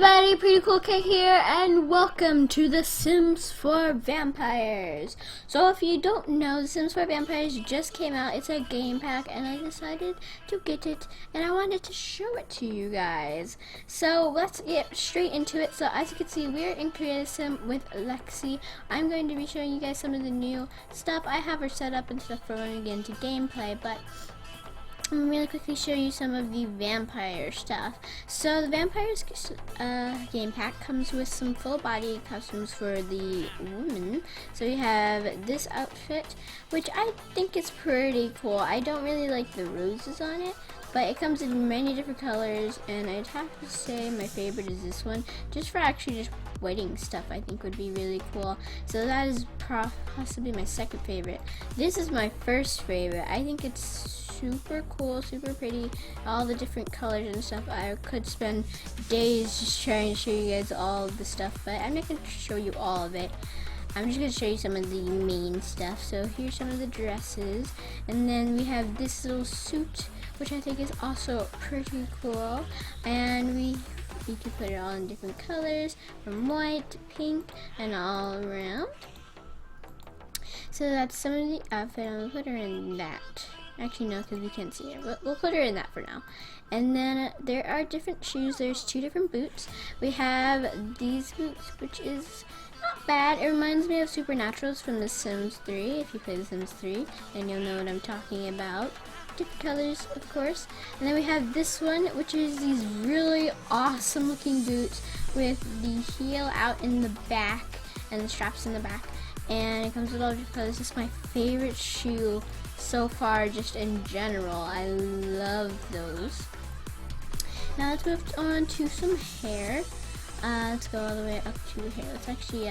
everybody, PrettyKoolCat here, and welcome to The Sims 4 Vampires. So if you don't know, The Sims 4 Vampires just came out. It's a game pack, and I decided to get it, and I wanted to show it to you guys. So let's get straight into it. So as you can see, we're in Creative Sim with Lexi. I'm going to be showing you guys some of the new stuff. I have her set up and stuff for when we get into gameplay, but I'm gonna really quickly show you some of the vampire stuff. So the vampires game pack comes with some full body costumes for the woman. So we have this outfit, which I think is pretty cool. I don't really like the roses on it, but it comes in many different colors, and I'd have to say my favorite is this one, just for actually just wedding stuff. I think would be really cool. So that is possibly my second favorite. This is my first favorite. I think it's super cool, super pretty, all the different colors and stuff. I could spend days just trying to show you guys all of the stuff, but I'm not going to show you all of it. I'm just going to show you some of the main stuff. So here's some of the dresses, and then we have this little suit, which I think is also pretty cool, and we can put it all in different colors, from white to pink and all around. So that's some of the outfit. I'm going to put her in that. Actually, no, because we can't see her, but we'll put her in that for now. And then there are different shoes. There's two different boots. We have these boots, which is not bad. It reminds me of Supernaturals from The Sims 3. If you play The Sims 3, then you'll know what I'm talking about. Different colors, of course. And then we have this one, which is these really awesome looking boots with the heel out in the back and the straps in the back. And it comes with all different colors. This is my favorite shoe so far, just in general. I love those. Now let's move on to some hair. Let's go all the way up to hair. Let's actually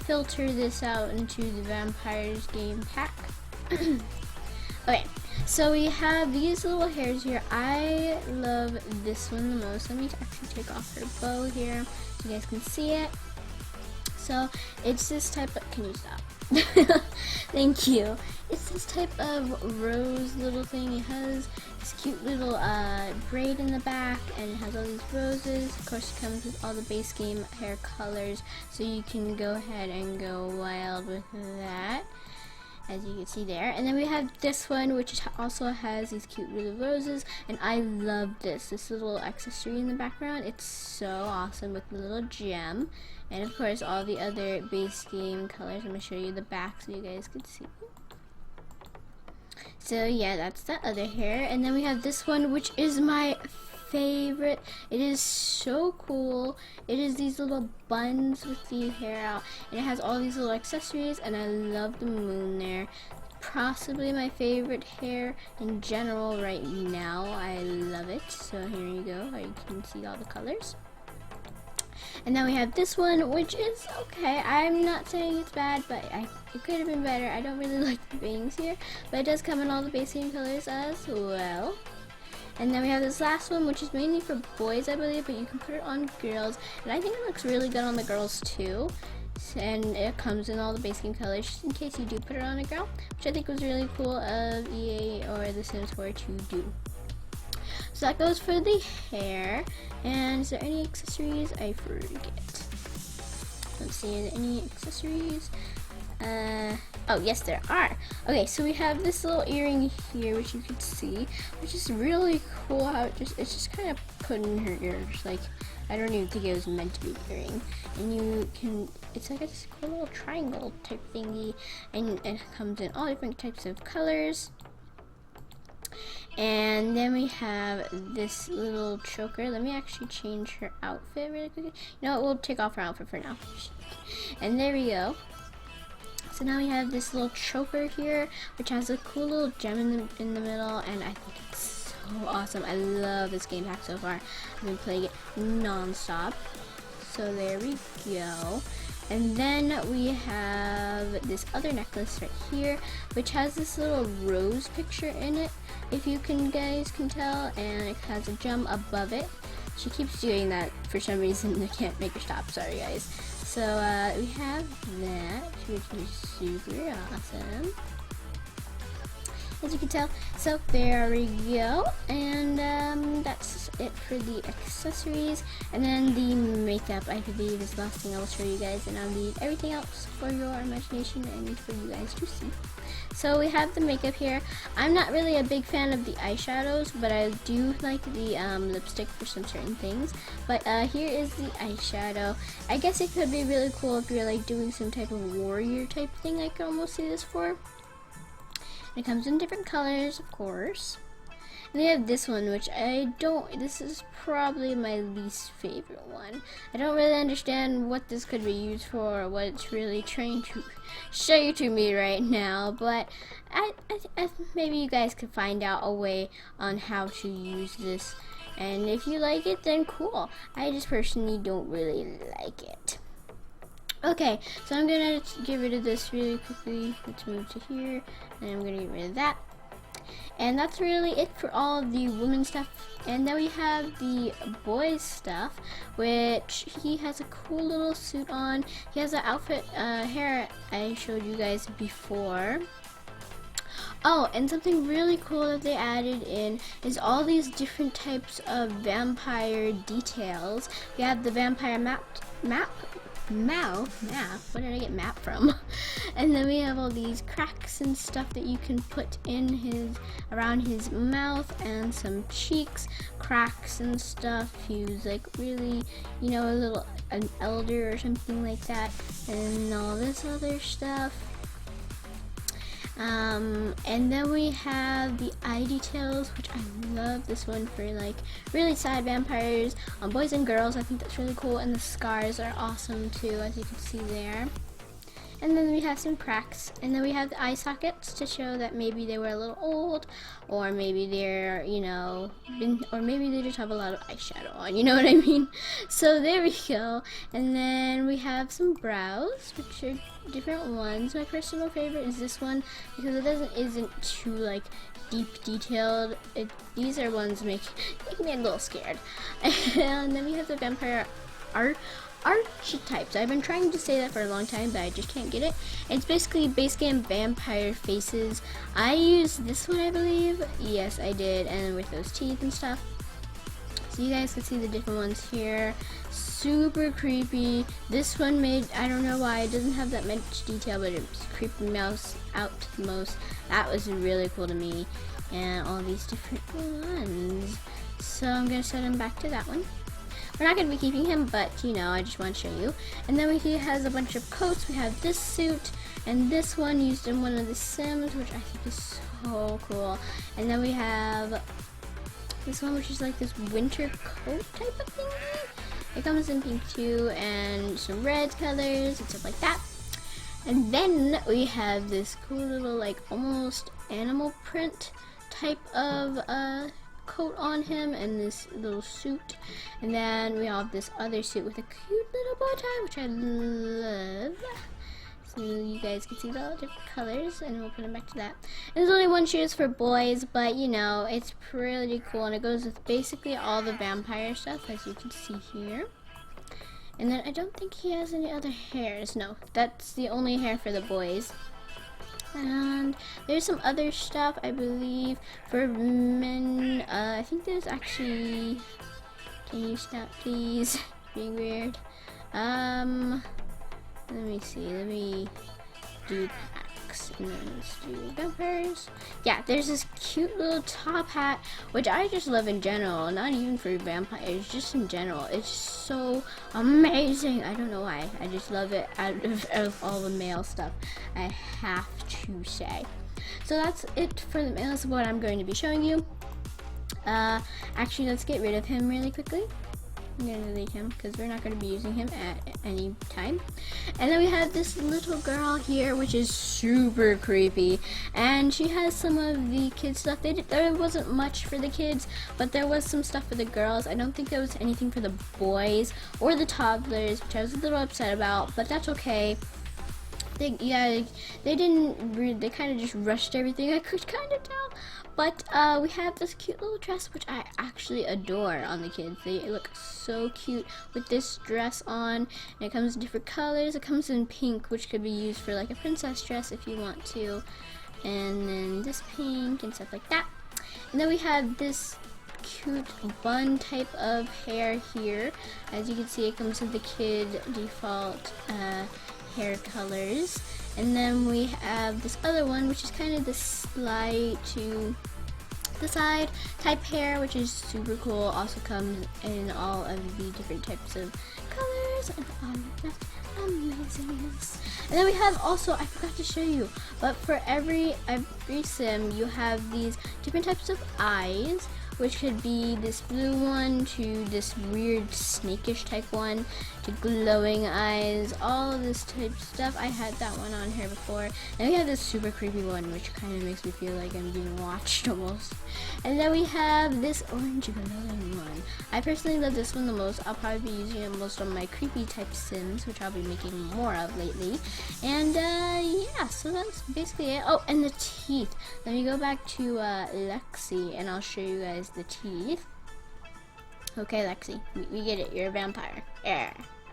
filter this out into the vampires game pack. Okay, so we have these little hairs here. I love this one the most. Let me actually take off her bow here so you guys can see it. So it's this type of, can you stop? Thank you. It's this type of rose little thing. It has this cute little braid in the back, and it has all these roses. Of course, it comes with all the base game hair colors, so you can go ahead and go wild with that, as you can see there. And then we have this one, which also has these cute little roses, and I love this little accessory in the background. It's so awesome with the little gem, and of course all the other base game colors. I'm going to show you the back so you guys can see. So yeah, that's the other hair. And then we have this one, which is my favorite. It is so cool. It is these little buns with the hair out, and it has all these little accessories, and I love the moon there. Possibly my favorite hair in general right now. I love it. So here you go, you can see all the colors. And then we have this one, which is okay. I'm not saying it's bad, but it could have been better. I don't really like the bangs here, but it does come in all the base game colors as well. And then we have this last one, which is mainly for boys, I believe, but you can put it on girls, and I think it looks really good on the girls too. And it comes in all the base game colors, just in case you do put it on a girl, which I think was really cool of EA or The Sims 4 to do. So that goes for the hair. And is there any accessories? I forget. Let's see, are there any accessories? Oh yes, there are. Okay, so we have this little earring here, which you can see, which is really cool. How it's just kind of put in her ear, just like, I don't even think it was meant to be an earring. And you can, it's like a cool little triangle type thingy, and it comes in all different types of colors. And then we have this little choker. Let me actually change her outfit really quickly. You know what, we'll take off her outfit for now. And there we go. So now we have this little choker here, which has a cool little gem in the middle, and I think it's so awesome. I love this game pack so far. I've been playing it non-stop. So there we go. And then we have this other necklace right here, which has this little rose picture in it, if you guys can tell, and it has a gem above it. She keeps doing that for some reason. I can't make her stop. Sorry, guys. So we have that, which is super awesome. as you can tell. So there we go, and that's it for the accessories. And then the makeup, I believe, is the last thing I will show you guys, and I'll leave everything else for your imagination and for you guys to see. So we have the makeup here. I'm not really a big fan of the eyeshadows, but I do like the lipstick for some certain things. But here is the eyeshadow. I guess it could be really cool if you're like doing some type of warrior type thing. I could almost see this for. It comes in different colors, of course. And they have this one, which this is probably my least favorite one. I don't really understand what this could be used for, or what it's really trying to show to me right now, but I maybe you guys could find out a way on how to use this. And if you like it, then cool. I just personally don't really like it. Okay, so I'm gonna get rid of this really quickly. Let's move to here, and I'm gonna get rid of that. And that's really it for all of the women's stuff. And then we have the boys stuff, which he has a cool little suit on. He has an outfit, hair I showed you guys before. Oh, and something really cool that they added in is all these different types of vampire details. We have the vampire map. Where did I get map from? And then we have all these cracks and stuff that you can put in around his mouth, and some cheeks, cracks and stuff. He's like really, you know, an elder or something like that, and all this other stuff. And then we have the eye details, which I love this one for like really sad vampires, boys and girls. I think that's really cool, and the scars are awesome too, as you can see there. And then we have some cracks, and then we have the eye sockets to show that maybe they were a little old, or maybe they're, you know, or maybe they just have a lot of eyeshadow on, you know what I mean? So there we go. And then we have some brows, which are different ones. My personal favorite is this one because it isn't too like deep detailed. These are ones make me a little scared. And then we have the vampire archetypes. I've been trying to say that for a long time, but I just can't get it. It's basically base game vampire faces. I used this one, I believe. Yes, I did, and with those teeth and stuff. So you guys can see the different ones here. Super creepy. This one I don't know why it doesn't have that much detail, but it's creepy mouse out the most. That was really cool to me. And all these different ones. So I'm gonna set him back to that one. We're not going to be keeping him, but you know, I just want to show you. And then he has a bunch of coats. We have this suit and this one used in one of the Sims, which I think is so cool. And then we have this one, which is like this winter coat type of thing. It comes in pink too, and some red colors and stuff like that. And then we have this cool little like almost animal print type of coat on him, and this little suit. And then we have this other suit with a cute little bow tie, which I love. So you guys can see the different colors, and we'll put them back to that. And there's only one shoes for boys, but you know, it's pretty cool, and it goes with basically all the vampire stuff, as you can see here. And then I don't think he has any other hairs. No, that's the only hair for the boys. And there's some other stuff, I believe, for men. I think there's actually, can you stop please? Being weird. Let me see, let me do packs, and then let's do vampires. Yeah, there's this cute little top hat, which I just love in general, not even for vampires, just in general. It's so amazing. I don't know why, I just love it out of all the male stuff, I have to say. So that's it for the males of what I'm going to be showing you. Actually, let's get rid of him really quickly. I'm going to delete him because we're not going to be using him at any time. And then we have this little girl here, which is super creepy, and she has some of the kids stuff. There wasn't much for the kids, but there was some stuff for the girls. I don't think there was anything for the boys or the toddlers, which I was a little upset about, but that's okay. They kind of just rushed everything, I could kind of tell. But we have this cute little dress, which I actually adore on the kids. They look so cute with this dress on. And it comes in different colors. It comes in pink, which could be used for like a princess dress if you want to. and then this pink and stuff like that. And then we have this cute bun type of hair here. As you can see, it comes with the kid default hair colors. And then we have this other one, which is kind of the slide to the side type hair, which is super cool. Also comes in all of the different types of colors and all of that amazingness. And then we have also, I forgot to show you, but for every sim you have these different types of eyes, which could be this blue one to this weird snakish type one to glowing eyes, all of this type of stuff. I had that one on here before. And we have this super creepy one, which kind of makes me feel like I'm being watched almost. And then we have this orange glowing one. I personally love this one the most. I'll probably be using it most on my creepy type sims, which I'll be making more of lately. And yeah, so that's basically it. Oh, and the teeth. Let me go back to Lexi and I'll show you guys the teeth. Okay, Lexi, we get it. You're a vampire.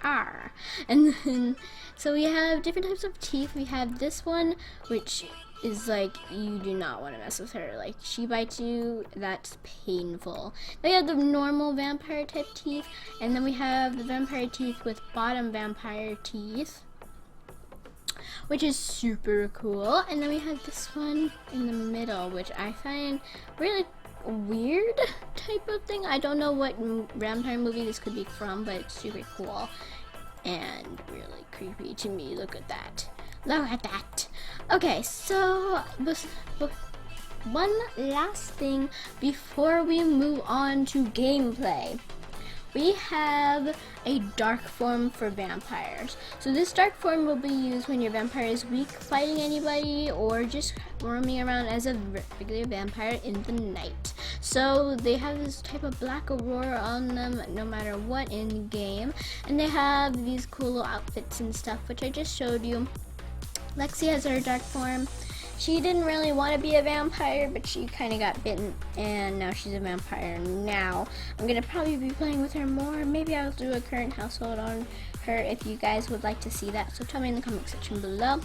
Arr. And then, so we have different types of teeth. We have this one, which is like, you do not want to mess with her. Like, she bites you, that's painful. Then we have the normal vampire type teeth, and then we have the vampire teeth with bottom vampire teeth, which is super cool. And then we have this one in the middle, which I find really weird type of thing. I don't know what vampire movie this could be from, but it's super cool and really creepy to me. Look at that. Look at that. Okay, so one last thing before we move on to gameplay. We have a dark form for vampires. So this dark form will be used when your vampire is weak fighting anybody or just roaming around as a regular vampire in the night. So they have this type of black aurora on them no matter what in game. And they have these cool little outfits and stuff, which I just showed you. Lexi has her dark form. She didn't really want to be a vampire, but she kind of got bitten, and now she's a vampire. Now, I'm going to probably be playing with her more. Maybe I'll do a current household on her if you guys would like to see that. So tell me in the comment section below.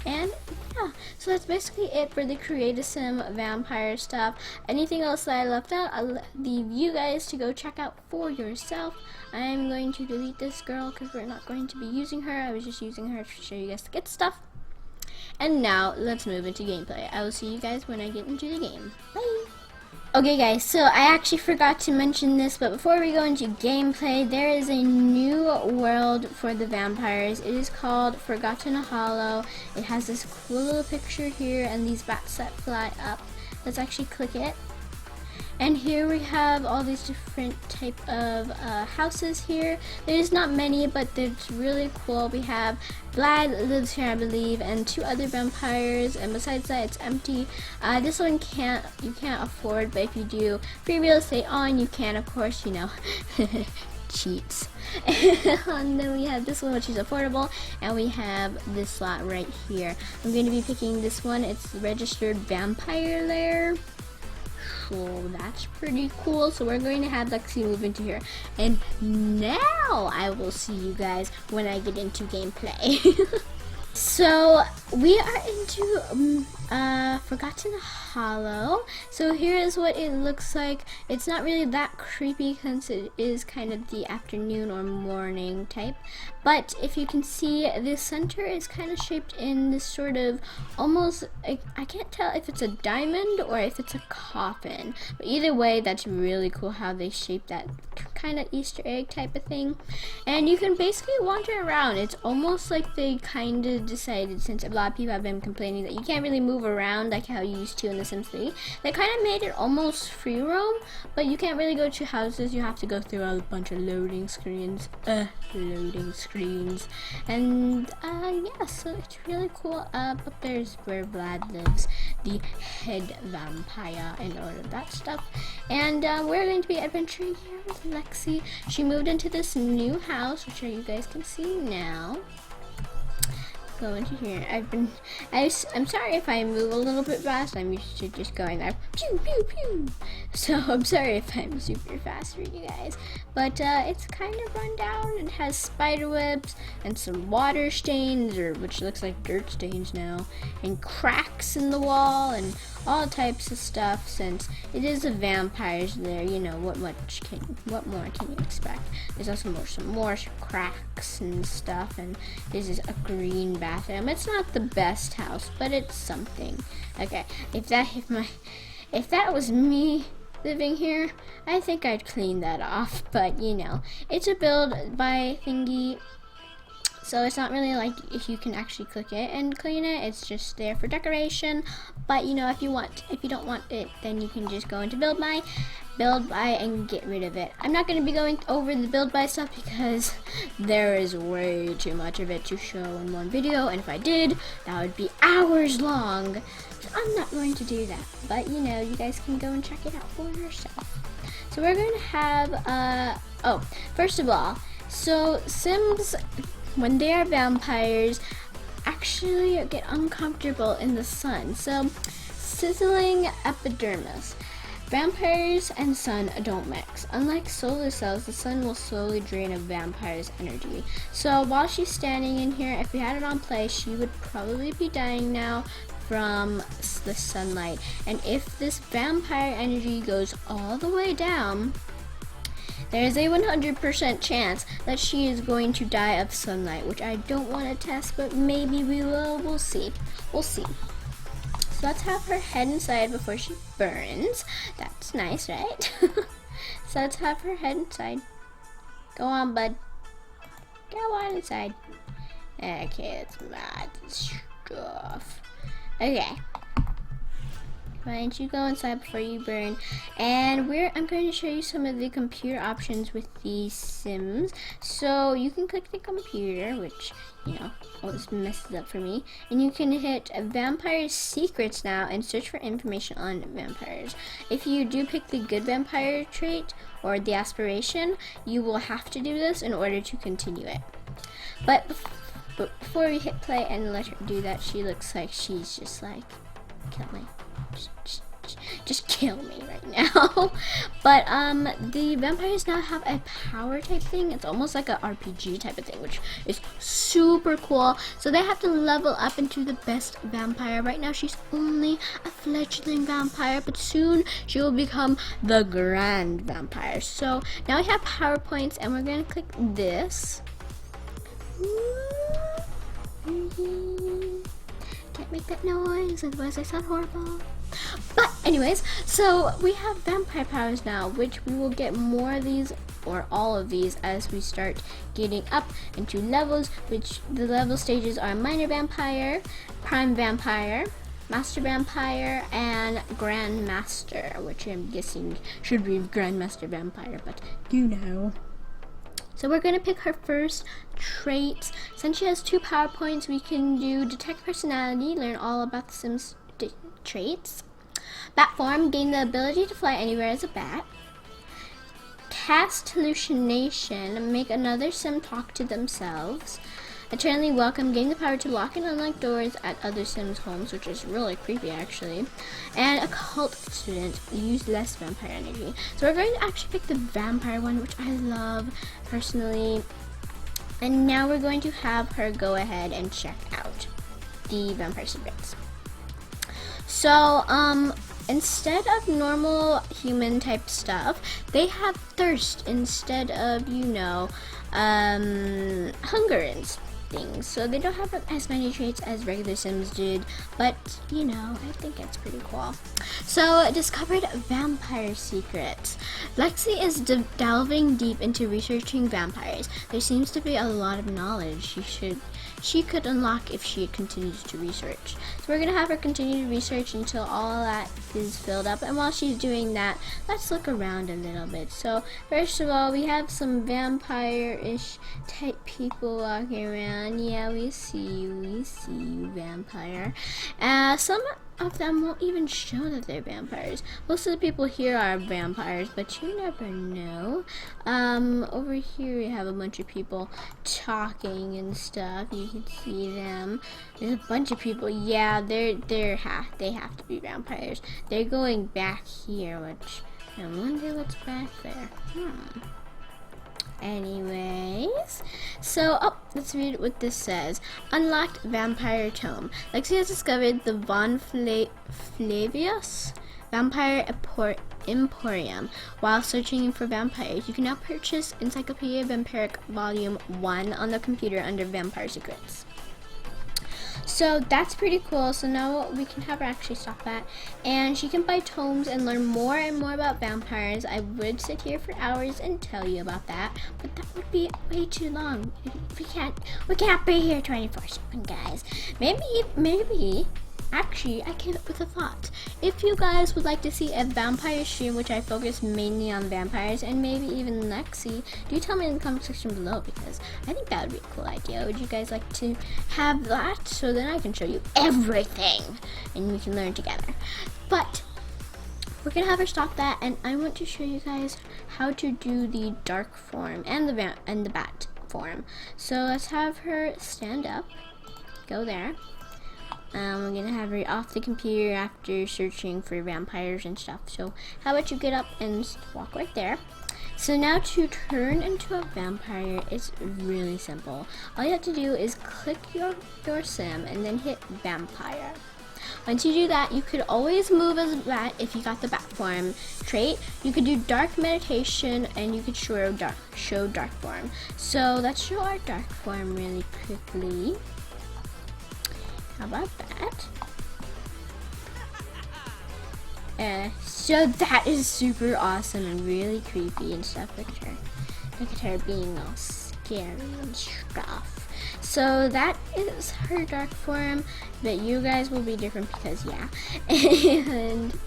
And yeah, so that's basically it for the Create Sim vampire stuff. Anything else that I left out, I'll leave you guys to go check out for yourself. I'm going to delete this girl because we're not going to be using her. I was just using her to show you guys the good stuff. And now, let's move into gameplay. I will see you guys when I get into the game. Bye! Okay guys, so I actually forgot to mention this, but before we go into gameplay, there is a new world for the vampires. It is called Forgotten Hollow. It has this cool little picture here and these bats that fly up. Let's actually click it. And here we have all these different type of houses here. There's not many, but it's really cool. We have Vlad lives here, I believe, and 2 other vampires. And besides that, it's empty. This one you can't afford, but if you do free real estate on, you can, of course, you know, cheats. And then we have this one, which is affordable, and we have this slot right here. I'm going to be picking this one. It's registered vampire lair. So that's pretty cool. So we're going to have Lexi move into here. And now I will see you guys when I get into gameplay. So we are into Forgotten Hollow. So here is what it looks like. It's not really that creepy since it is kind of the afternoon or morning type. But if you can see, the center is kind of shaped in this sort of almost, I can't tell if it's a diamond or if it's a coffin. But either way, that's really cool how they shape that kind of Easter egg type of thing. And you can basically wander around. It's almost like they kind of decided, since a lot of people have been complaining that you can't really move around like how you used to in The Sims 3, they kind of made it almost free roam, but you can't really go to houses. You have to go through a bunch of loading screens. And yeah, so it's really cool. Up there's where Vlad lives, the head vampire, and all of that stuff. And we're going to be adventuring here with Lexi. She moved into this new house, which you guys can see now. go into here. I'm sorry if I move a little bit fast. I'm used to just going there, pew, pew, pew. So I'm sorry if I'm super fast for you guys. But it's kind of run down. It has spider webs and some water stains, which looks like dirt stains now, and cracks in the wall and all types of stuff. Since it is a vampire's lair, you know, what more can you expect? There's also some more cracks and stuff, and this is a green bathroom. It's not the best house, but it's something. Okay, if that was me living here, I think I'd clean that off. But you know, it's a build by thingy, so it's not really like if you can actually click it and clean it. It's just there for decoration. But you know, if you don't want it, then you can just go into build by and get rid of it. I'm not going to be going over the build by stuff because there is way too much of it to show in one video, and if I did, that would be hours long. So I'm not going to do that. But you know, you guys can go and check it out for yourself. So we're going to have first of all, so Sims, when they are vampires, actually get uncomfortable in the sun. So sizzling epidermis. Vampires and sun don't mix. Unlike solar cells, the sun will slowly drain a vampire's energy. So while she's standing in here, if we had it on play, she would probably be dying now from the sunlight. And if this vampire energy goes all the way down, there is a 100% chance that she is going to die of sunlight, which I don't want to test, but maybe we will. We'll see. We'll see. So let's have her head inside before she burns. That's nice, right? So let's have her head inside. Go on, bud. Go on inside. Okay, that's mad stuff. Okay. Why don't you go inside before you burn? And I'm going to show you some of the computer options with these Sims. So you can click the computer, which, you know, always messes up for me. And you can hit Vampire Secrets now and search for information on vampires. If you do pick the good vampire trait or the aspiration, you will have to do this in order to continue it. But before we hit play and let her do that, she looks like she's just like, kill me. Just kill me right now. But the vampires now have a power type thing. It's almost like a RPG type of thing, which is super cool. So they have to level up into the best vampire. Right now she's only a fledgling vampire, but soon she will become the grand vampire. So now we have power points, and we're gonna click this. Can't make that noise, otherwise I sound horrible. But anyways, so we have vampire powers now, which we will get more of these, or all of these, as we start getting up into levels, which the level stages are minor vampire, prime vampire, master vampire, and grand master, which I'm guessing should be grandmaster vampire, but you know. So we're going to pick her first traits. Since she has 2 power points, we can do detect personality, learn all about the Sims traits. Bat form, gain the ability to fly anywhere as a bat. Cast hallucination, make another Sim talk to themselves. Eternally welcome, gain the power to lock and unlock doors at other Sims' homes, which is really creepy actually. And occult student, use less vampire energy. So we're going to actually pick the vampire one, which I love personally. And now we're going to have her go ahead and check out the vampire secrets. So, instead of normal human type stuff, they have thirst instead of, you know, hunger and things. So they don't have as many traits as regular Sims did, but, you know, I think it's pretty cool. So, discovered vampire secrets. Lexi is delving deep into researching vampires. There seems to be a lot of knowledge she could unlock if she continues to research. So we're gonna have her continue to research until all that is filled up. And while she's doing that, let's look around a little bit. So first of all, we have some vampire-ish type people walking around. Yeah, we see you, vampire. Some of them won't even show that they're vampires. Most of the people here are vampires, but you never know. Over here we have a bunch of people talking and stuff. You can see them. There's a bunch of people. Yeah, they have to be vampires. They're going back here, which I wonder what's back there. Anyways, so, let's read what this says. Unlocked Vampire Tome. Lexi has discovered the Von Flavius Vampire Emporium. While searching for vampires, you can now purchase Encyclopedia Vampiric Volume 1 on the computer under Vampire Secrets. So that's pretty cool. So now we can have her actually stop that, and she can buy tomes and learn more and more about vampires. I would sit here for hours and tell you about that, but that would be way too long. We can't be here 24/7, guys. Maybe actually, I came up with a thought. If you guys would like to see a vampire stream, which I focus mainly on vampires, and maybe even Lexi, do tell me in the comment section below, because I think that would be a cool idea. Would you guys like to have that? So then I can show you everything, and we can learn together. But we're gonna have her stop that, and I want to show you guys how to do the dark form and the bat form. So let's have her stand up. Go there. We're gonna have her off the computer after searching for vampires and stuff. So how about you get up and walk right there. So now to turn into a vampire, it's really simple. All you have to do is click your sim and then hit vampire. Once you do that, you could always move as a bat if you got the bat form trait. You could do dark meditation, and you could show dark form. So let's show our dark form really quickly. How about that? So that is super awesome and really creepy and stuff. Look at her being all scary and stuff. So that is her dark form, but you guys will be different because and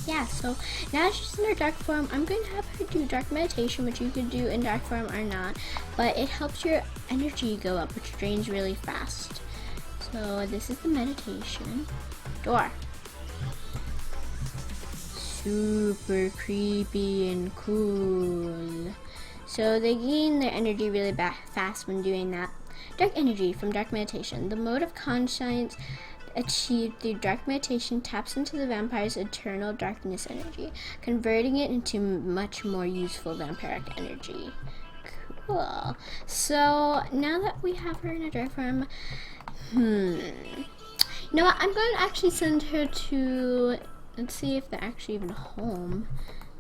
yeah, so now she's in her dark form. I'm going to have her do dark meditation, which you could do in dark form or not, but it helps your energy go up, which drains really fast. So this is the meditation door. Super creepy and cool. So they gain their energy really fast when doing that. Dark energy from dark meditation. The mode of conscience achieved through dark meditation taps into the vampire's eternal darkness energy, converting it into much more useful vampiric energy. Cool. So now that we have her in a dark form, you know what? I'm going to actually send her to, let's see if they're actually even home.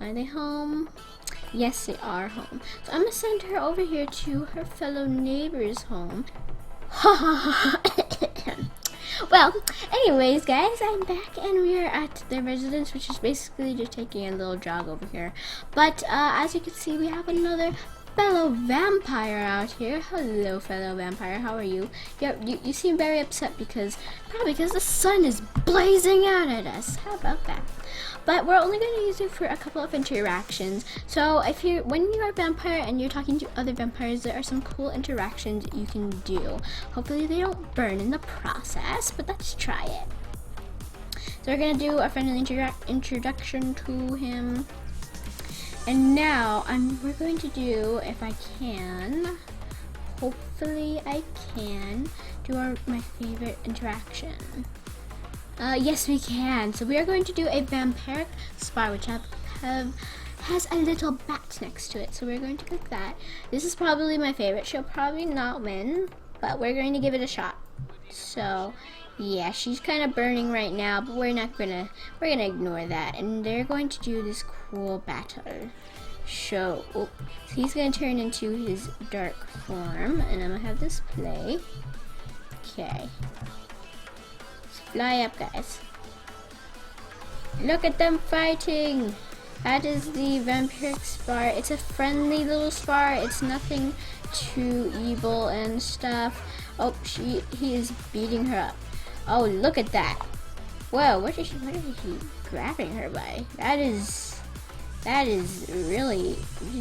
Are they home? Yes, they are home. So I'm going to send her over here to her fellow neighbor's home. Well, anyways, guys, I'm back and we are at their residence, which is basically just taking a little jog over here. But as you can see, we have another fellow vampire out here. Hello, fellow vampire. How are you? You seem very upset probably because the sun is blazing out at us. How about that? But we're only going to use it for a couple of interactions. So when you are a vampire and you're talking to other vampires, there are some cool interactions you can do. Hopefully they don't burn in the process, but let's try it. So we're going to do a friendly introduction to him. And now we're going to do, if I can, hopefully I can, do my favorite interaction. Yes, we can. So we are going to do a vampiric spar, which has a little bat next to it. So we're going to click that. This is probably my favorite. She'll probably not win, but we're going to give it a shot. So yeah, she's kind of burning right now, but we're gonna ignore that, and they're going to do this cool battle show. So he's gonna turn into his dark form, and I'm gonna have this play. Okay, let's fly up, guys. Look at them fighting. That is the vampiric spar. It's a friendly little spar. It's nothing too evil and stuff. Oh, he is beating her up. Oh, look at that. Whoa, what is he grabbing her by? That is really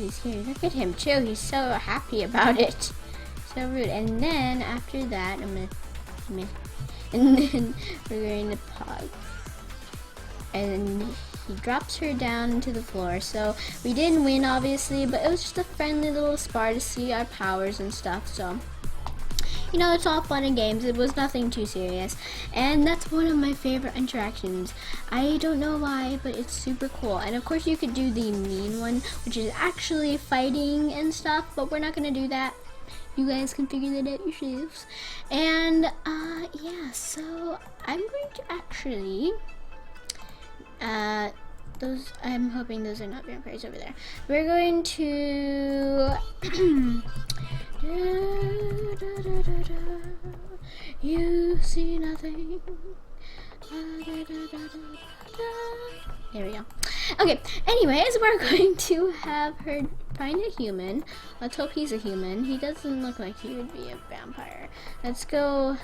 scary. Look at him too. He's so happy about it. So rude. And then after that, I'm gonna And then we're going to pause. And he drops her down into the floor. So we didn't win, obviously, but it was just a friendly little spar to see our powers and stuff. So, you know, it's all fun and games. It was nothing too serious. And that's one of my favorite interactions. I don't know why, but it's super cool. And of course you could do the mean one, which is actually fighting and stuff, but we're not going to do that. You guys can figure that out yourselves. And yeah, so I'm going to actually those, I'm hoping those are not vampires over there. We're going to you see nothing. There we go. Okay, anyways, we're going to have her find a human. Let's hope he's a human. He doesn't look like he would be a vampire. Let's go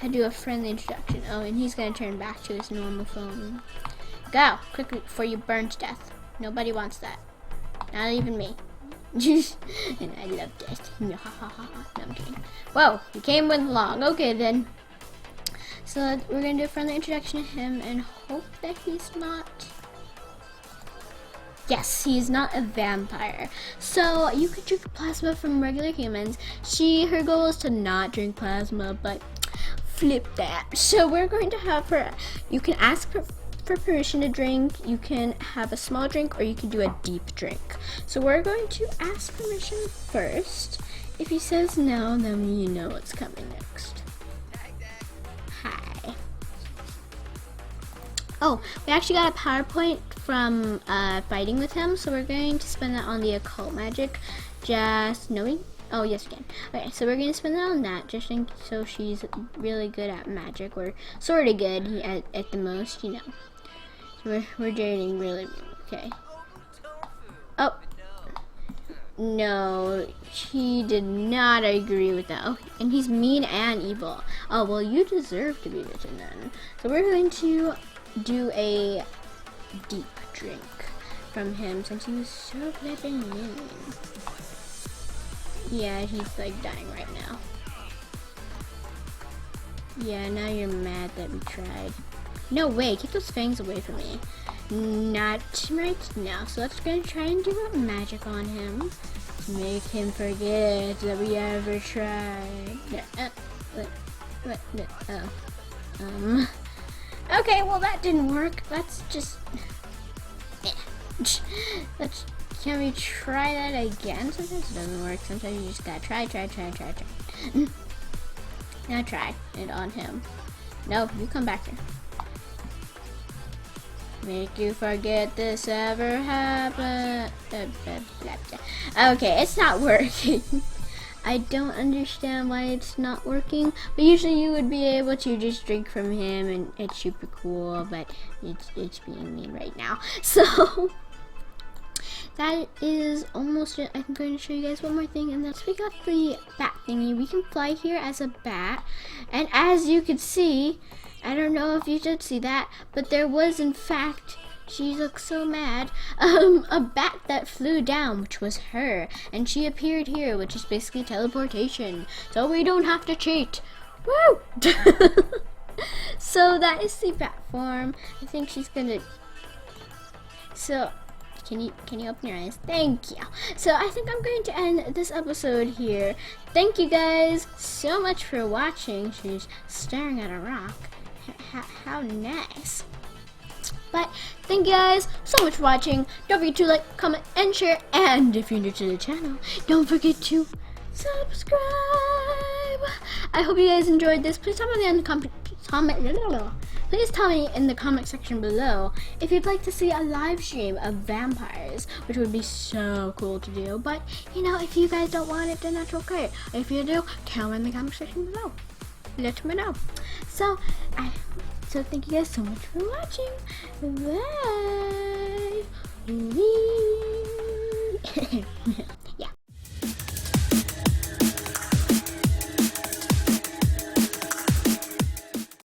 and do a friendly introduction. Oh, and he's gonna turn back to his normal form. Go, quickly, before you burn to death. Nobody wants that. Not even me. And I love death. No, I'm kidding. Whoa, he came with long. Okay, then. So we're going to do a friendly introduction to him and hope that he's not... Yes, he's not a vampire. So you could drink plasma from regular humans. Her goal is to not drink plasma, but flip that. So we're going to have her... You can ask her for permission to drink. You can have a small drink or you can do a deep drink. So we're going to ask permission first. If he says no, then you know what's coming next. Hi. Oh, we actually got a PowerPoint from fighting with him, so we're going to spend that on the occult magic. Just knowing. Oh, yes, we can. Okay, so we're going to spend that on that, just so she's really good at magic, or sort of good at the most, you know. So we're dating really, okay. Oh. No, he did not agree with that. Oh, and he's mean and evil. Oh, well, you deserve to be written then. So we're going to do a deep drink from him since he was so flipping mean. Yeah, he's like dying right now. Yeah, now you're mad that we tried. No way, keep those fangs away from me. Not right now. So let's go try and do a magic on him to make him forget that we ever tried. Okay, well that didn't work. Let's just can we try that again? Sometimes it doesn't work. Sometimes you just gotta try. Now try it on him. No, you come back here. Make you forget this ever happened. Okay, it's not working. I don't understand why it's not working, but usually you would be able to just drink from him and it's super cool, but it's being mean right now. So that is almost it. I'm going to show you guys one more thing, and that's we got the bat thingy. We can fly here as a bat, and as you can see, I don't know if you did see that, but there was in fact, she looked so mad, a bat that flew down, which was her, and she appeared here, which is basically teleportation, so we don't have to cheat. Woo! So that is the bat form. I think she's gonna, so can you open your eyes? Thank you. So I think I'm going to end this episode here. Thank you guys so much for watching. She's staring at a rock. How nice. But thank you guys so much for watching. Don't forget to like, comment, and share. And if you're new to the channel, don't forget to subscribe. I hope you guys enjoyed this. Please tell me in the Please tell me in the comment section below if you'd like to see a live stream of vampires, which would be so cool to do. But you know, if you guys don't want it, then that's okay. If you do, tell me in the comment section below. Let me know. So thank you guys so much for watching. Bye.